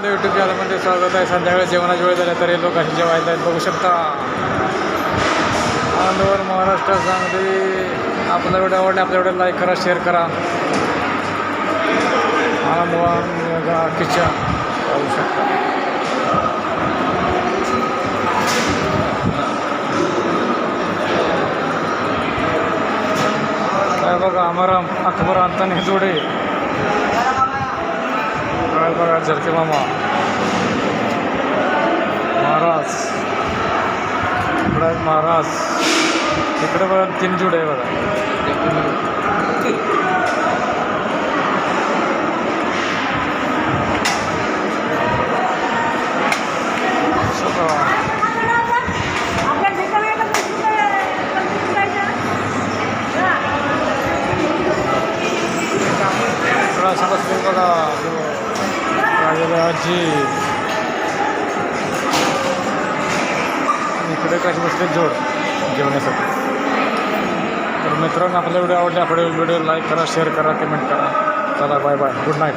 आपल्या यूट्यूब चॅनलमध्ये स्वागत आहे. संध्याकाळी जेवणाची वेळ झाली तरी लोक अशी जेवायला आहेत, बघू शकता. आनंदवर महाराष्ट्र सांगली. आपला व्हिडिओ आवडला आपल्या व्हिडिओ लाईक करा, शेअर करा. आनंदवान किचन बघू शकता. काय बघा अमराम अकबर अंताने जोडे काय बघा झरके मामा महाराज इकडे महाराज इकडे बघा 3 जोडे आहे बघा. असं बसले बघा आजी इकडे कशी बसले जोड जेवण्यासाठी. तर मित्रांनो आपला व्हिडिओ आवडला आपल्या व्हिडिओ लाईक करा, शेअर करा, कमेंट करा. चला बाय बाय, गुड नाईट.